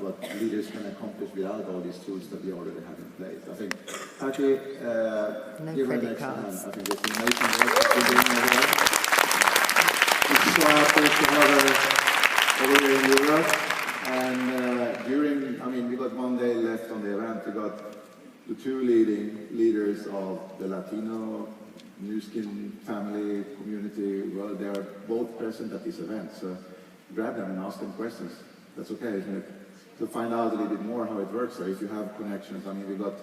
what leaders can accomplish without all these tools that we already have in place. I think, Patty, give her an extra hand. I think it's amazing work that you're doing over there. It's so happy to have her over here in Europe. And we got 1 day left on the event. We got the two leading leaders of the Latino Nu Skin family community. Well, they are both present at this event. So grab them and ask them questions. That's okay, isn't it? To find out a little bit more how it works. So if you have connections, we got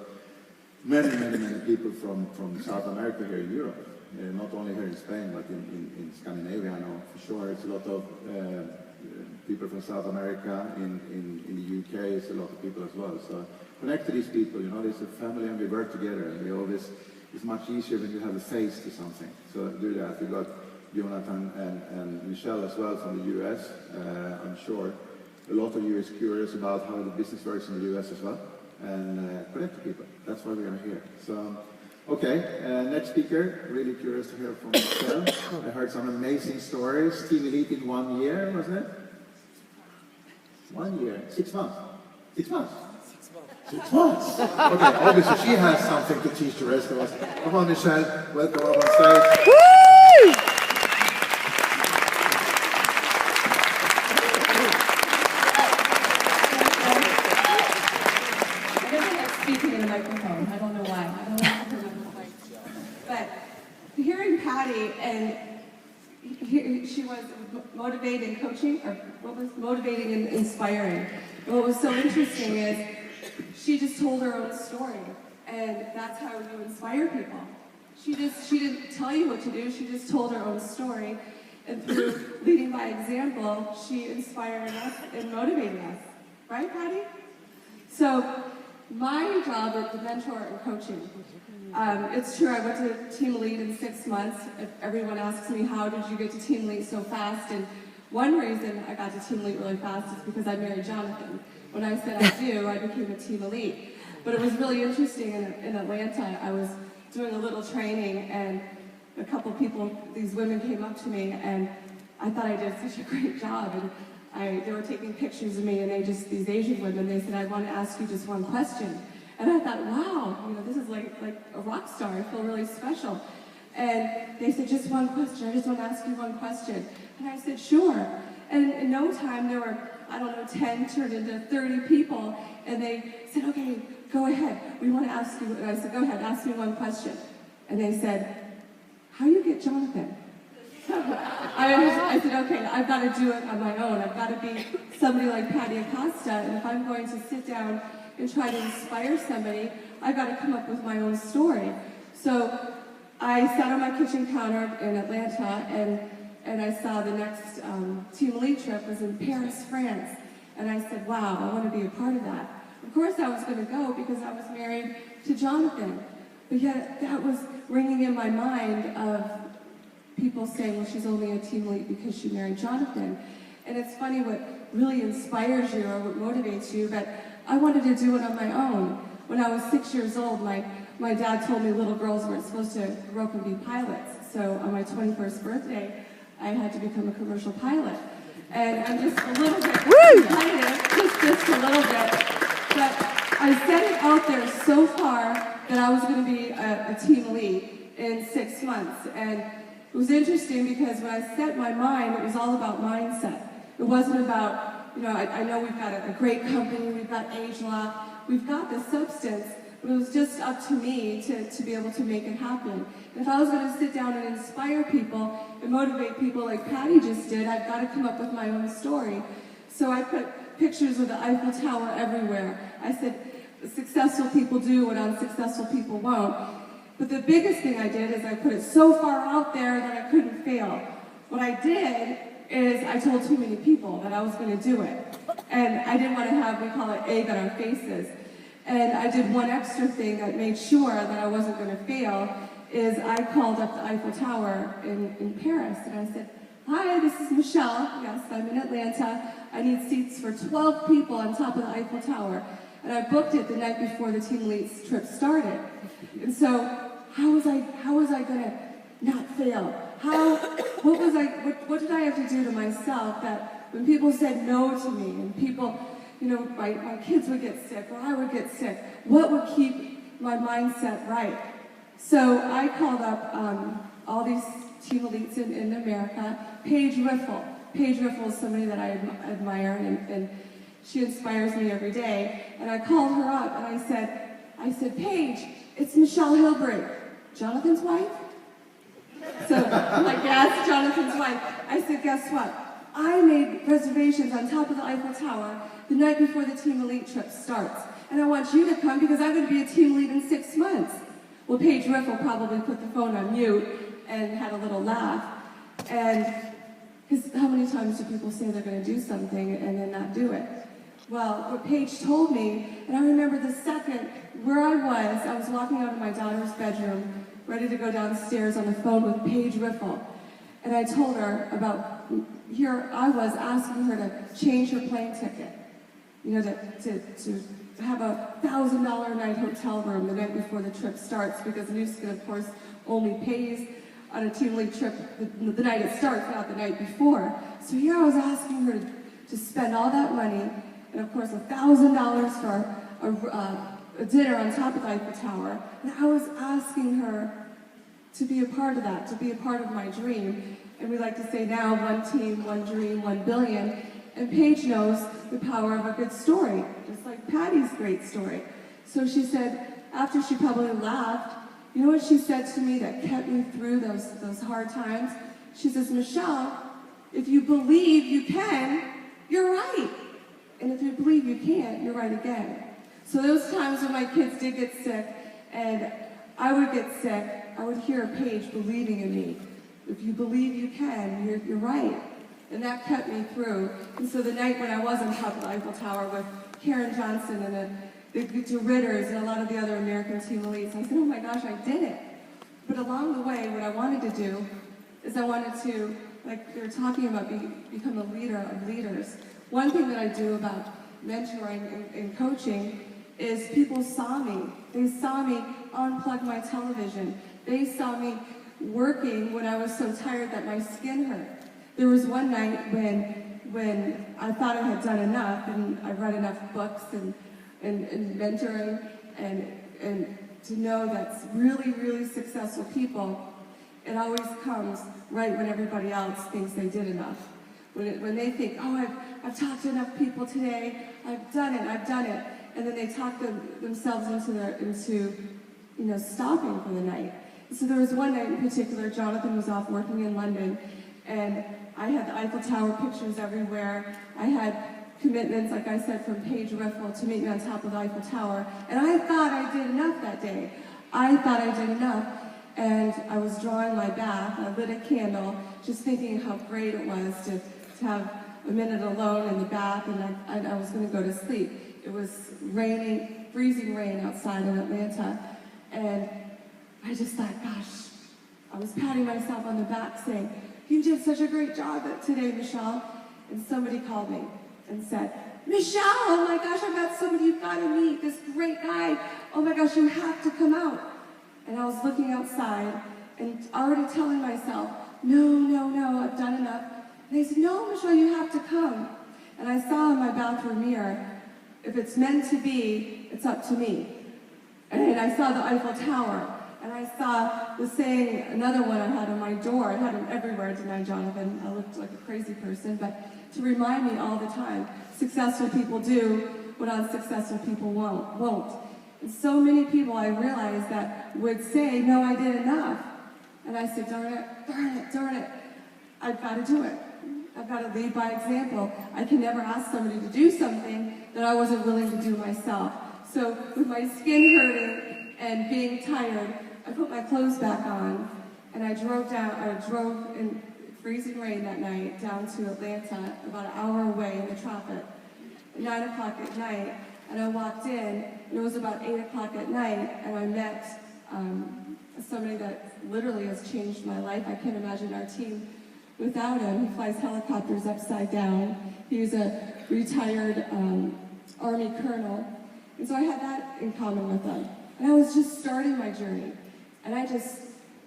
many people from South America here in Europe. Not only here in Spain, but in Scandinavia, I know for sure. It's a lot of people from South America. In the UK, it's a lot of people as well. So connect to these people. There's a family and we work together. And we always, it's much easier when you have a face to something. So do that. We got Jonathan and Michelle as well from the US. I'm sure a lot of you is curious about how the business works in the US as well. And connect to people. That's why we are here. So, okay, next speaker. Really curious to hear from Michelle. I heard some amazing stories. Team Elite in 1 year, wasn't it? 1 year. 6 months. 6 months. 6 months. Okay, obviously she has something to teach the rest of us. Come on, Michelle. Welcome up on stage. Woo! Speaking in a microphone. I don't know why. I don't know why. But hearing Patty, and she was motivating coaching, or what was motivating and inspiring. And what was so interesting is she just told her own story, and that's how you inspire people. She didn't tell you what to do. She just told her own story, and through leading by example, she inspired us and motivated us. Right, Patty? So. My job is the mentor and coaching. It's true, I went to Team Elite in 6 months. Everyone asks me, how did you get to Team Elite so fast? And one reason I got to Team Elite really fast is because I married Jonathan. When I said I do, I became a Team Elite. But it was really interesting in Atlanta. I was doing a little training and a couple people, these women came up to me and I thought I did such a great job. And they were taking pictures of me, and these Asian women, they said, I want to ask you just one question. And I thought, wow, this is like a rock star. I feel really special. And they said, just one question. I just want to ask you one question. And I said, sure. And in no time, there were, 10 turned into 30 people. And they said, okay, go ahead. We want to ask you. And I said, go ahead, ask me one question. And they said, how do you get Jonathan? I said, okay, I've got to do it on my own. I've got to be somebody like Patty Acosta, and if I'm going to sit down and try to inspire somebody, I've got to come up with my own story. So I sat on my kitchen counter in Atlanta, and I saw the next Team Elite trip was in Paris, France. And I said, wow, I want to be a part of that. Of course I was going to go because I was married to Jonathan. But yet that was ringing in my mind of people saying, well, she's only a Team Elite because she married Jonathan. And it's funny what really inspires you or what motivates you, but I wanted to do it on my own. When I was 6 years old, my dad told me little girls weren't supposed to grow up and be pilots. So on my 21st birthday, I had to become a commercial pilot. And I'm just a little bit competitive, just a little bit. But I set it out there so far that I was going to be a Team Elite in 6 months. And it was interesting because when I set my mind, it was all about mindset. It wasn't about, I know we've got a great company, we've got AgeLock, we've got the substance, but it was just up to me to be able to make it happen. And if I was going to sit down and inspire people and motivate people like Patty just did, I've got to come up with my own story. So I put pictures of the Eiffel Tower everywhere. I said, successful people do what unsuccessful people won't. But the biggest thing I did is I put it so far out there that I couldn't fail. What I did is I told too many people that I was going to do it. And I didn't want to have, we call it egg on our faces. And I did one extra thing that made sure that I wasn't going to fail, is I called up the Eiffel Tower in Paris and I said, hi, this is Michelle. Yes, I'm in Atlanta. I need seats for 12 people on top of the Eiffel Tower. And I booked it the night before the Team Elite trip started. And so, how was I going to not fail? What did I have to do to myself that when people said no to me and people my kids would get sick, or I would get sick. What would keep my mindset right? So I called up all these team elites in America. Paige Riffle. Paige Riffle is somebody that I admire, and she inspires me every day. And I called her up and I said, Paige, it's Michelle Hilbrich, Jonathan's wife? So I'm like, yeah, it's Jonathan's wife. I said, guess what? I made reservations on top of the Eiffel Tower the night before the Team Elite trip starts. And I want you to come because I'm going to be a Team Elite in 6 months. Well, Paige Riffle probably put the phone on mute and had a little laugh. And because how many times do people say they're going to do something and then not do it? Well, what Paige told me, and I remember the second where I was walking out of my daughter's bedroom, ready to go downstairs on the phone with Paige Riffle. And I told her about, here I was asking her to change her plane ticket, to have a $1,000 a night hotel room the night before the trip starts, because Nu Skin, of course, only pays on a Team Elite trip the night it starts, not the night before. So here I was asking her to spend all that money, and of course $1,000 for a dinner on top of the Eiffel Tower, and I was asking her to be a part of that, to be a part of my dream. And we like to say now, one team, one dream, 1 billion. And Paige knows the power of a good story, just like Patty's great story. So she said, after she probably laughed, you know what she said to me that kept me through those hard times? She says, Michelle, if you believe you can, you're right. And if you believe you can't, you're right again. So those times when my kids did get sick, and I would get sick, I would hear Paige believing in me. If you believe you can, you're right. And that kept me through. And so the night when I was on top of the Eiffel Tower with Karen Johnson and the Ritters and a lot of the other American Team Elites, I said, oh my gosh, I did it. But along the way, what I wanted to do is I wanted to, like they were talking about, become a leader of leaders. One thing that I do about mentoring and coaching is people saw me. They saw me unplug my television. They saw me working when I was so tired that my skin hurt. There was one night when I thought I had done enough, and I read enough books and mentoring, and to know that really, really successful people, it always comes right when everybody else thinks they did enough. When they think, oh, I've talked to enough people today, I've done it, and then they talk themselves into stopping for the night. So there was one night in particular, Jonathan was off working in London, and I had the Eiffel Tower pictures everywhere. I had commitments, like I said, from Paige Riffle to meet me on top of the Eiffel Tower, and I thought I did enough that day. I thought I did enough, and I was drawing my bath. I lit a candle, just thinking how great it was to have a minute alone in the bath, and I was going to go to sleep. It was raining, freezing rain outside in Atlanta, and I just thought, gosh, I was patting myself on the back saying, you did such a great job today, Michelle. And somebody called me and said, Michelle, oh my gosh, I've got somebody you've got to meet, this great guy. Oh my gosh, you have to come out. And I was looking outside and already telling myself, no, I've done enough. And they said, no, Michelle, you have to come. And I saw in my bathroom mirror, if it's meant to be, it's up to me. And I saw the Eiffel Tower. And I saw the saying, another one I had on my door. I had them everywhere, didn't I, Jonathan? I looked like a crazy person, but to remind me all the time, successful people do what unsuccessful people won't. And so many people I realized that would say, no, I did enough. And I said, darn it, I've got to do it. I've got to lead by example. I can never ask somebody to do something that I wasn't willing to do myself. So with my skin hurting and being tired, I put my clothes back on, and I drove in freezing rain that night down to Atlanta, about an hour away in the traffic, at 9 o'clock at night, and I walked in, and it was about 8 o'clock at night, and I met somebody that literally has changed my life. I can't imagine our team without him. He flies helicopters upside down. He was a retired Army colonel, and so I had that in common with him. And I was just starting my journey. And I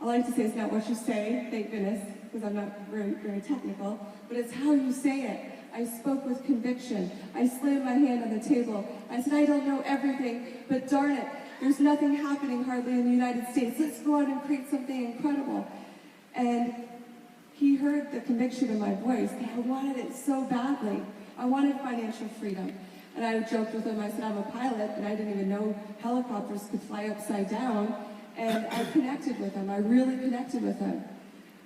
like to say it's not what you say, thank goodness, because I'm not very, very technical, but it's how you say it. I spoke with conviction. I slammed my hand on the table. I said, I don't know everything, but darn it, there's nothing happening hardly in the United States. Let's go out and create something incredible. And he heard the conviction in my voice, and I wanted it so badly. I wanted financial freedom. And I joked with him, I said, I'm a pilot, and I didn't even know helicopters could fly upside down. And I connected with him. I really connected with him.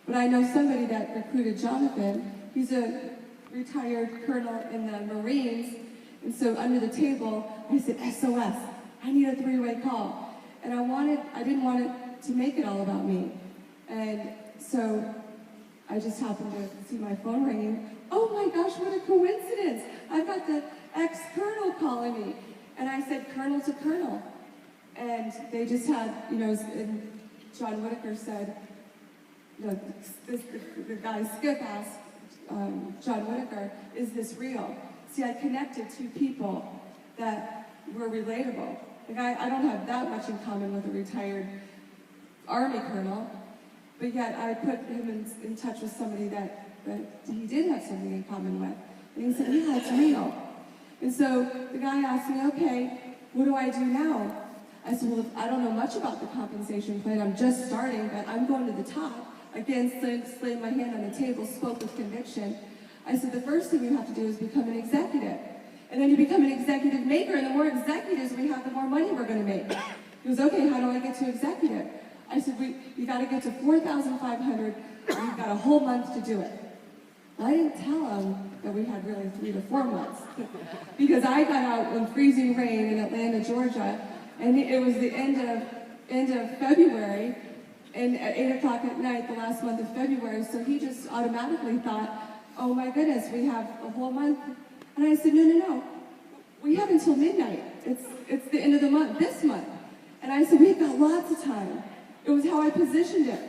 But I know somebody that recruited Jonathan. He's a retired colonel in the Marines. And so under the table, I said, SOS, I need a three-way call. And I didn't want it to make it all about me. And so I just happened to see my phone ringing. Oh my gosh, what a coincidence. I've got the ex-colonel calling me. And I said, Colonel to Colonel. And they just had, and John Whitaker said, the guy Skip asked John Whitaker, is this real? See, I connected two people that were relatable. Like I don't have that much in common with a retired Army colonel, but yet I put him in touch with somebody that he did have something in common with. And he said, yeah, it's real. And so the guy asked me, okay, what do I do now? I said, well, I don't know much about the compensation plan. I'm just starting, but I'm going to the top. Again, slammed my hand on the table, spoke with conviction. I said, the first thing you have to do is become an executive. And then you become an executive maker, and the more executives we have, the more money we're going to make. He goes, okay, how do I get to executive? I said, you got to get to 4,500, and you've got a whole month to do it. I didn't tell him that we had really 3 to 4 months, because I got out in freezing rain in Atlanta, Georgia, and it was the end of February, and at 8 o'clock at night, the last month of February, so he just automatically thought, oh my goodness, we have a whole month. And I said, no, we have until midnight. It's the end of the month, this month. And I said, we've got lots of time. It was how I positioned it.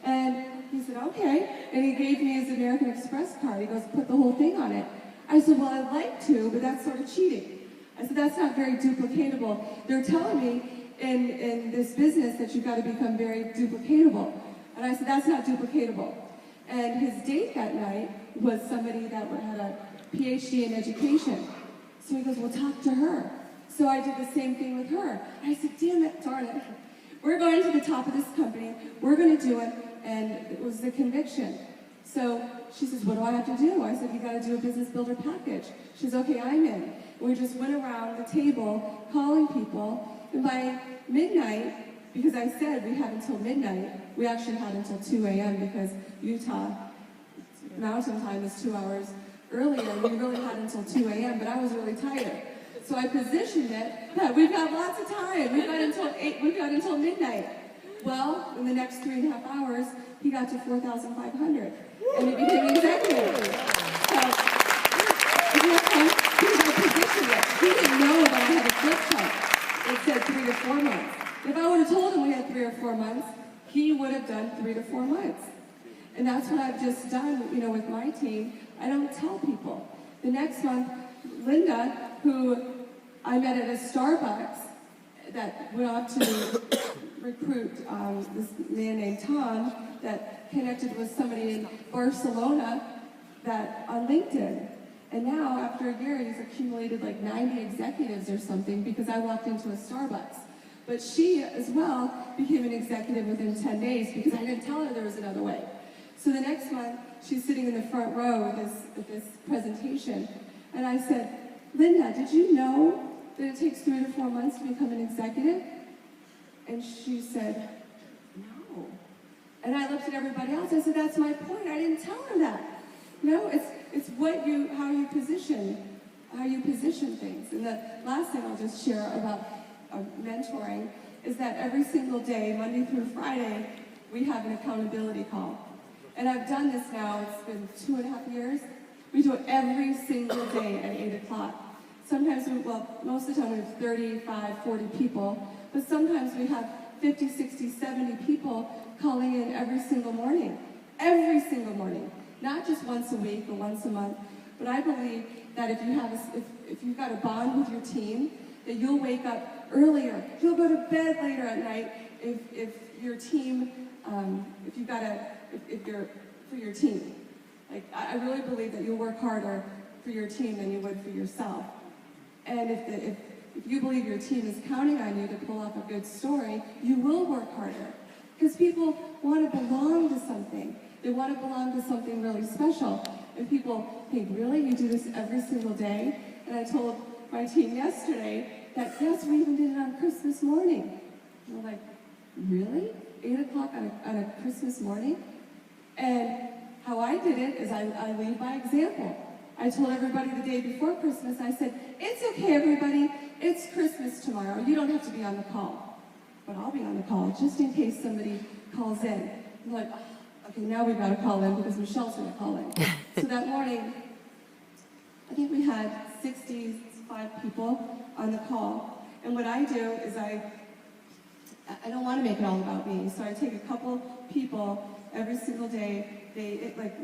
And he said, okay. And he gave me his American Express card. He goes, put the whole thing on it. I said, well, I'd like to, but that's sort of cheating. I said, that's not very duplicatable. They're telling me in this business that you've got to become very duplicatable. And I said, that's not duplicatable. And his date that night was somebody that had a PhD in education. So he goes, well, talk to her. So I did the same thing with her. I said, damn it, darn it. We're going to the top of this company. We're going to do it. And it was the conviction. So she says, what do I have to do? I said, you got to do a business builder package. She says, okay, I'm in. We just went around the table calling people. And by midnight, because I said we had until midnight, we actually had until 2 a.m. because Utah Mountain Time is 2 hours earlier. We really had until 2 a.m., but I was really tired. So I positioned it that we've got lots of time. We've got until midnight. Well, in the next 3.5 hours, he got to 4,500, and he became executive. So, because I positioned it. He didn't know that I had a flip chart. It said 3 to 4 months. If I would have told him we had 3 or 4 months, he would have done 3 to 4 months. And that's what I've just done, with my team. I don't tell people. The next month, Linda, who I met at a Starbucks, that went off to recruit this man named Tom, that connected with somebody in Barcelona on LinkedIn. And now, after a year, he's accumulated like 90 executives or something because I walked into a Starbucks. But she, as well, became an executive within 10 days because I didn't tell her there was another way. So the next month, she's sitting in the front row with this presentation. And I said, Linda, did you know that it takes 3 to 4 months to become an executive? And she said, no. And I looked at everybody else. I said, that's my point. I didn't tell her that. It's how you position things. And the last thing I'll just share about mentoring is that every single day, Monday through Friday, we have an accountability call. And I've done this now, it's been 2.5 years. We do it every single day at 8 o'clock. Sometimes most of the time we have 35, 40 people, but sometimes we have 50, 60, 70 people calling in every single morning. Every single morning. Not just once a week or once a month, but I believe that if you've got a bond with your team, that you'll wake up earlier. You'll go to bed later at night if your team, for your team. Like, I really believe that you'll work harder for for your team than you would for yourself. And if you believe your team is counting on you to pull off a good story, you will work harder. Because people want to belong to something. They want to belong to something really special. And people think, really? You do this every single day? And I told my team yesterday that, yes, we even did it on Christmas morning. And they're like, really? 8 o'clock on a Christmas morning? And how I did it is I lead by example. I told everybody the day before Christmas, I said, it's okay, everybody. It's Christmas tomorrow. You don't have to be on the call. But I'll be on the call just in case somebody calls in. I'm like, oh, okay, now we've got to call in because Michelle's going to call in. So that morning, I think we had 65 people on the call. And what I do is I don't want to make it all about me. So I take a couple people every single day. Like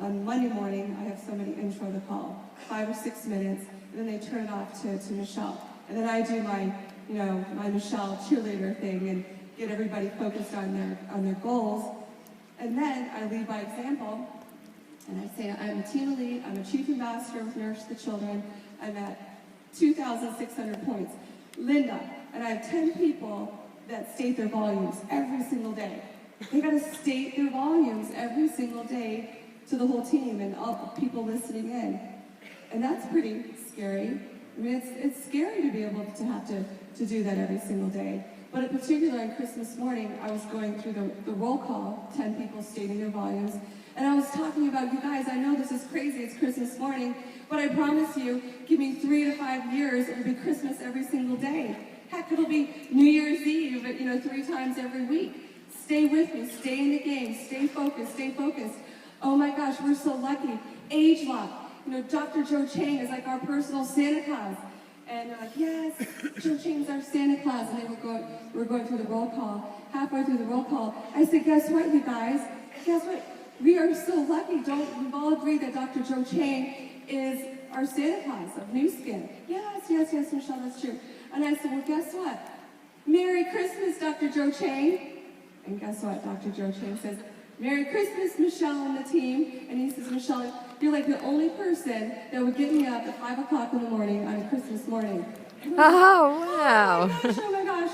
on Monday morning, I have somebody intro the call, 5 or 6 minutes, and then they turn it off to Michelle. And then I do my Michelle cheerleader thing and get everybody focused on their goals. And then I lead by example, and I say, I'm a team elite, I'm a chief ambassador with Nourish the Children, I'm at 2,600 points. Linda, and I have 10 people that state their volumes every single day. They got to state their volumes every single day to the whole team and all the people listening in. And that's pretty scary. I mean, it's scary to be able to have to do that every single day. But in particular, on Christmas morning, I was going through the roll call, 10 people stating their volumes, and I was talking about, you guys, I know this is crazy, it's Christmas morning, but I promise you, give me 3 to 5 years, it'll be Christmas every single day. Heck, it'll be New Year's Eve, 3 times every week. Stay with me, stay in the game, stay focused, stay focused. Oh my gosh, we're so lucky. Age lock. Dr. Joe Chang is like our personal Santa Claus. And they're like, yes, Joe Chang's our Santa Claus. And they were going through the roll call. Halfway through the roll call, I said, guess what, you guys? Guess what? We are so lucky. We've all agreed that Dr. Joe Chang is our Santa Claus of New Skin. Yes, Michelle, that's true. And I said, well, guess what? Merry Christmas, Dr. Joe Chang. And guess what? Dr. Joe Chang says, Merry Christmas, Michelle and the team. And he says, Michelle, you're like the only person that would get me up at 5 o'clock in the morning on a Christmas morning. Oh, wow. Oh my gosh.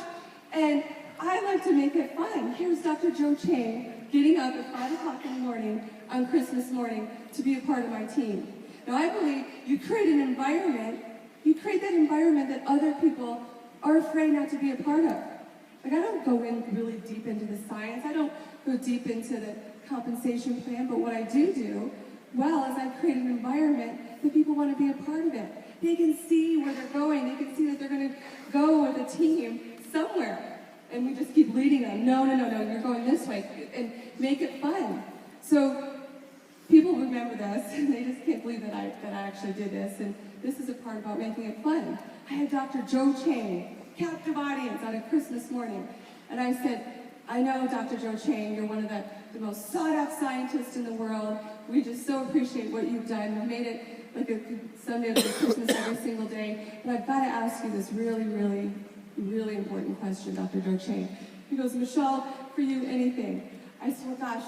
And I like to make it fun. Here's Dr. Joe Chang getting up at 5 o'clock in the morning on Christmas morning to be a part of my team. Now, I believe you create that environment that other people are afraid not to be a part of. Like, I don't go in really deep into the science. I don't go deep into the compensation plan, but what I do well is I create an environment that people want to be a part of it. They can see where they're going. They can see that they're going to go with a team somewhere. And we just keep leading them. No, you're going this way. And make it fun. So people remember this, and they just can't believe that I actually did this. And this is a part about making it fun. I had Dr. Joe Chang, captive audience on a Christmas morning. And I said, I know, Dr. Joe Chang, you're one of the most sought-out scientists in the world. We just so appreciate what you've done. You've made it like a Sunday of Christmas every single day. But I've got to ask you this really, really, really important question, Dr. Joe Chang. He goes, Michelle, for you, anything. I said, well, gosh,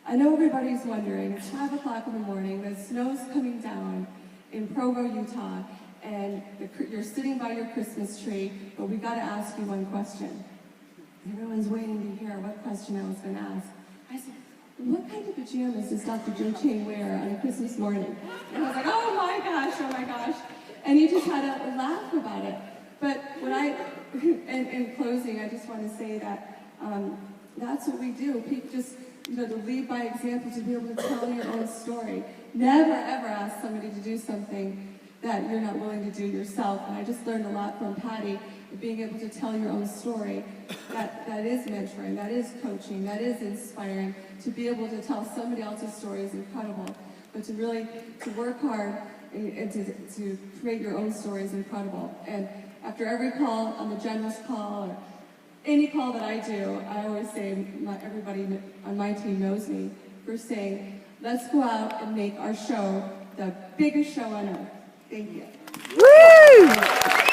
I know everybody's wondering. It's 5 o'clock in the morning. The snow's coming down in Provo, Utah. And you're sitting by your Christmas tree, but we got to ask you one question. Everyone's waiting to hear what question I was going to ask. I said, what kind of pajamas does Dr. Joe Chang wear on a Christmas morning? And I was like, oh my gosh. And he just had a laugh about it. But in closing, I just want to say that that's what we do. People just, to lead by example, to be able to tell your own story. Never, ever ask somebody to do something that you're not willing to do yourself. And I just learned a lot from Patty, being able to tell your own story. That is mentoring, that is coaching, that is inspiring. To be able to tell somebody else's story is incredible. But to work hard and to create your own story is incredible. And after every call, on the generous call, or any call that I do, I always say, everybody on my team knows me, for saying, let's go out and make our show the biggest show on earth. Thank you. Woo!